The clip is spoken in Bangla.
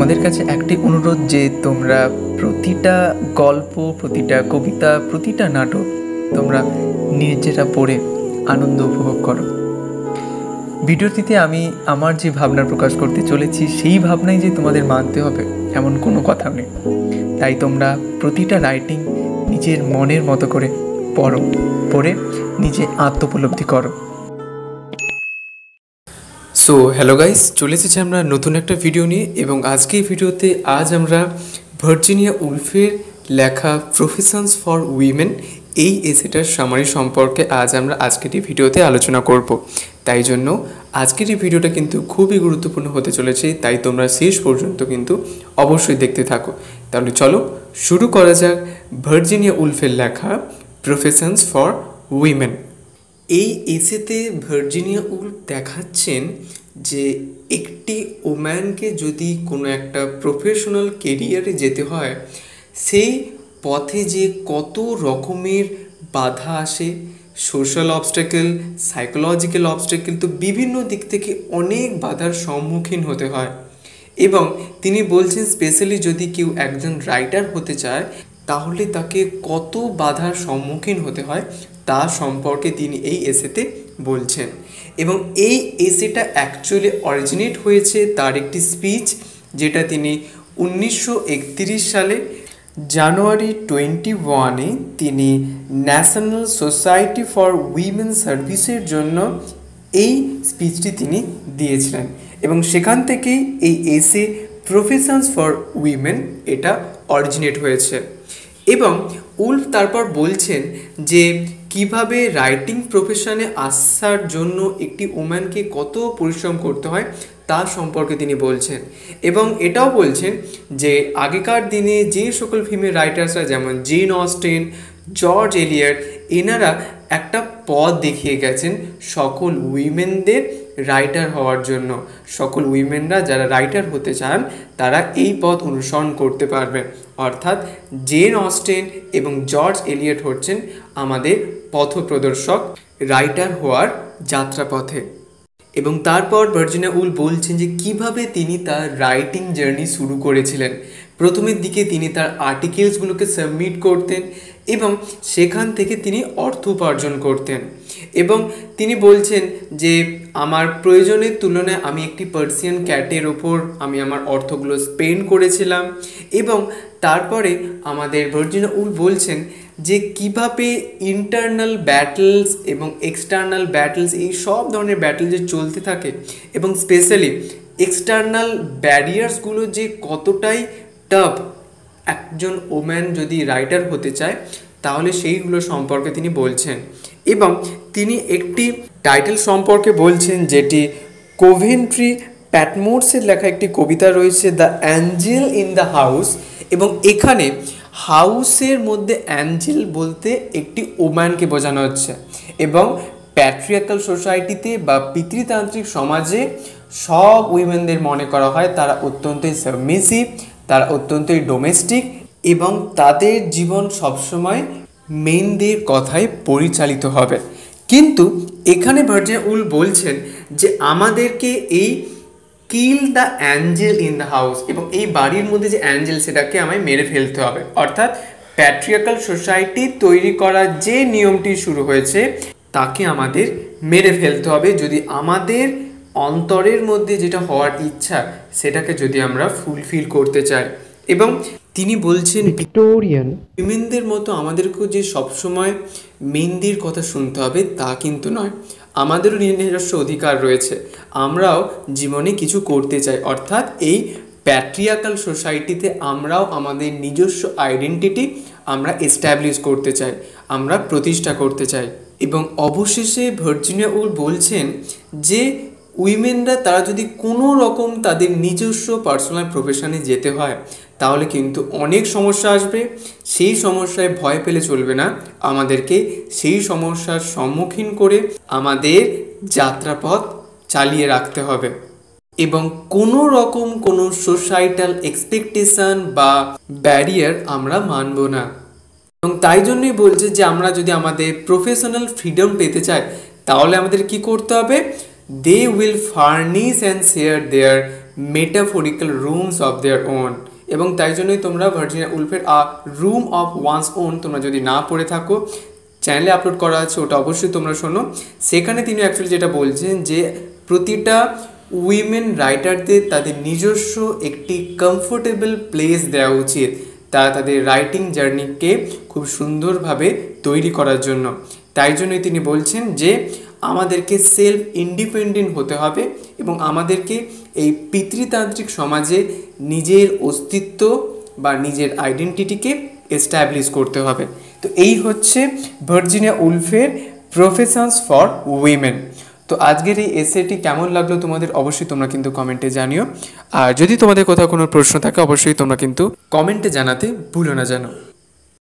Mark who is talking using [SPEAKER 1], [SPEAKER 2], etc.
[SPEAKER 1] তোমাদের কাছে একটি অনুরোধ যে তোমরা প্রতিটা গল্প, প্রতিটা কবিতা, প্রতিটা নাটক তোমরা নিজেরা পড়ে আনন্দ উপভোগ করো। ভিডিওটিতে আমি আমার যে ভাবনা প্রকাশ করতে চলেছি সেই ভাবনাই যে তোমাদের মানতে হবে এমন কোনো কথা নেই। তাই তোমরা প্রতিটা রাইটিং নিজের মনের মতো করে পড়ে নিজে আত্মোপলব্ধি করো। সো হ্যালো গাইস, চলে এসেছি আমরা নতুন একটা ভিডিও নিয়ে, এবং আজকে এই ভিডিওতে আমরা ভার্জিনিয়া উলফের লেখা প্রফেশনস ফর উইমেন এই এসেটার সামারি সম্পর্কে আমরা আজকের এই ভিডিওতে আলোচনা করব। তাই জন্য আজকের এই ভিডিওটা কিন্তু খুবই গুরুত্বপূর্ণ হতে চলেছে, তাই তোমরা শেষ পর্যন্ত কিন্তু অবশ্যই দেখতে থাকো। তাহলে চলো শুরু করা যাক ভার্জিনিয়া উলফের লেখা প্রফেশনস ফর উইমেন। এই এসেতে ভার্জিনিয়া উলফ দেখাচ্ছেন যে একটি ওম্যানকে যদি কোনো একটা প্রফেশনাল কেরিয়ারে যেতে হয়, সেই পথে যে কত রকমের বাধা আসে, সোশ্যাল অবস্ট্যাকেল, সাইকোলজিক্যাল অবস্ট্যাকেল, তো বিভিন্ন দিক থেকে অনেক বাধার সম্মুখীন হতে হয়। এবং তিনি বলছেন স্পেশালি যদি কেউ একজন রাইটার হতে চায় তাহলে তাকে কত বাধার সম্মুখীন হতে হয় তা সম্পর্কে তিনি এই এসেতে বলছেন। এবং এই এসেটা অ্যাকচুয়ালি অরিজিনেট হয়েছে তার একটি স্পিচ, যেটা তিনি 1931 সালে জানুয়ারি 21-এ তিনি ন্যাশনাল সোসাইটি ফর উইমেন সার্ভিসের জন্য এই স্পিচটি তিনি দিয়েছিলেন। এবং সেখান থেকেই এই এসে প্রফেশনস ফর উইমেন এটা অরিজিনেট হয়েছে। এবং উলফ তারপর বলছেন যে কিভাবে রাইটিং প্রফেশনে আসার জন্য একটি ওম্যানকে কত পরিশ্রম করতে হয় তা সম্পর্কে তিনি বলছেন। এবং এটাও বলছেন যে আগেকার দিনে যে সকল ফিমেল রাইটার্সরা যেমন জেন অস্টেন, জর্জ এলিয়ট, এনারা একটা পথ দেখিয়ে গেছেন সকল উইমেনদের রাইটার হওয়ার জন্য। সকল উইমেনরা যারা রাইটার হতে চান তারা এই পথ অনুসরণ করতে পারবেন। অর্থাৎ জেন অস্টেন এবং জর্জ এলিয়ট হচ্ছেন আমাদের পথপ্রদর্শক রাইটার হওয়ার যাত্রাপথে। এবং তারপর ভার্জিনিয়া উলফ বলছেন যে কিভাবে তিনি তার রাইটিং জার্নি শুরু করেছিলেন। প্রথমের দিকে তিনি তার আর্টিকেলসগুলোকে সাবমিট করতেন এবং সেখান থেকে তিনি অর্থ উপার্জন করতেন। এবং তিনি বলছেন যে আমার প্রয়োজনের তুলনায় আমি একটি পার্সিয়ান ক্যাটের ওপর আমি আমার অর্থগুলো স্পেন্ড করেছিলাম। এবং তারপরে আমাদের ভার্জিনিয়া উলফ বলছেন যে কিভাবে ইন্টারনাল ব্যাটেলস এবং এক্সটার্নাল ব্যাটেলস, এই সব ধরনের ব্যাটেল যে চলতে থাকে, এবং স্পেশালি এক্সটার্নাল ব্যারিয়ার্সগুলো যে কতটাই টাফ একজন ওম্যান যদি রাইটার হতে চায় তাহলে সেইগুলো সম্পর্কে তিনি বলছেন। এবং তিনি একটি টাইটেল সম্পর্কে বলছেন যেটি কোভেন্ট্রি প্যাটমোরসের লেখা একটি কবিতা রয়েছে, the Angel in the house. এবং এখানে হাউসের মধ্যে অ্যাঞ্জেল বলতে একটি ওম্যানকে বোঝানো হচ্ছে। এবং প্যাট্রিয়ার্কাল সোসাইটিতে বা পিতৃতান্ত্রিক সমাজে সব উইমেনদের মনে করা হয় তারা অত্যন্তই সাবমিসিভ, তারা অত্যন্তই ডোমেস্টিক, এবং তাদের জীবন সবসময় মেনদের কথায় পরিচালিত হবে। কিন্তু এখানে ভার্জিনিয়া উলফ বলছেন যে আমাদেরকে এই kill the Angel in the house, এবং এই বাড়ির মধ্যে যে অ্যাঞ্জেল সেটাকে আমায় মেরে ফেলতে হবে। অর্থাৎ প্যাট্রিয়ার্কাল সোসাইটি তৈরি করার যে নিয়মটি শুরু হয়েছে তাকে আমাদের মেরে ফেলতে হবে যদি আমাদের অন্তরের মধ্যে যেটা হওয়ার ইচ্ছা সেটাকে যদি আমরা ফুলফিল করতে চাই। এবং তিনি বলছেন ভিক্টোরিয়ান উইমেনদের মতো আমাদেরকেও যে সবসময় মেনদের কথা শুনতে হবে তা কিন্তু নয়, আমাদেরও নিজস্ব অধিকার রয়েছে, আমরাও জীবনে কিছু করতে চাই। অর্থাৎ এই প্যাট্রিয়ার্কাল সোসাইটিতে আমরাও আমাদের নিজস্ব আইডেন্টিটি আমরা এস্টাবলিশ করতে চাই, আমরা প্রতিষ্ঠা করতে চাই। এবং অবশেষে ভার্জিনিয়া উলফ বলছেন যে উইমেনরা তারা যদি কোনো রকম তাদের নিজস্ব পার্সোনাল প্রফেশনে যেতে হয় তাহলে কিন্তু অনেক সমস্যা আসবে। সেই সমস্যায় ভয় পেলে চলবে না, আমাদেরকে সেই সমস্যার সম্মুখীন করে আমাদের যাত্রাপথ চালিয়ে রাখতে হবে। এবং কোনো রকম কোনো সোসাইটাল এক্সপেকটেশন বা ব্যারিয়ার আমরা মানব না। এবং তাই জন্যই বলছে যে আমরা যদি আমাদের প্রফেশনাল ফ্রিডম পেতে চাই তাহলে আমাদের কি করতে হবে, they will furnish and share their metaphorical rooms of their own. এবং তাই জন্যই তোমরা ভার্জিনিয়া উলফের a room of one's own তোমরা যদি না পড়ে থাকো, চ্যানেলে আপলোড করা আছে, ওটা অবশ্যই তোমরা শোনো। সেখানে তিনি অ্যাকচুয়ালি যেটা বলছেন যে প্রতিটা উইমেন রাইটারদের তাদের নিজস্ব একটি কমফোর্টেবল প্লেস দেওয়া উচিত তাদের রাইটিং জার্নিকে খুব সুন্দরভাবে তৈরি করার জন্য। তাই জন্যই তিনি বলছেন যে আমাদেরকে সেলফ ইন্ডিপেন্ডেন্ট হতে হবে এবং আমাদেরকে এই পিতৃতান্ত্রিক সমাজে নিজের অস্তিত্ব বা নিজের আইডেন্টিটিকে এস্টাবলিশ করতে হবে। তো এই হচ্ছে ভার্জিনিয়া উলফের প্রফেশনস ফর উইমেন। তো আজকের এই এসেটি কেমন লাগলো তোমাদের অবশ্যই তোমরা কিন্তু কমেন্টে জানিও। আর যদি তোমাদের কোথাও কোনো প্রশ্ন থাকে অবশ্যই তোমরা কিন্তু কমেন্টে জানাতে ভুলো না যেন।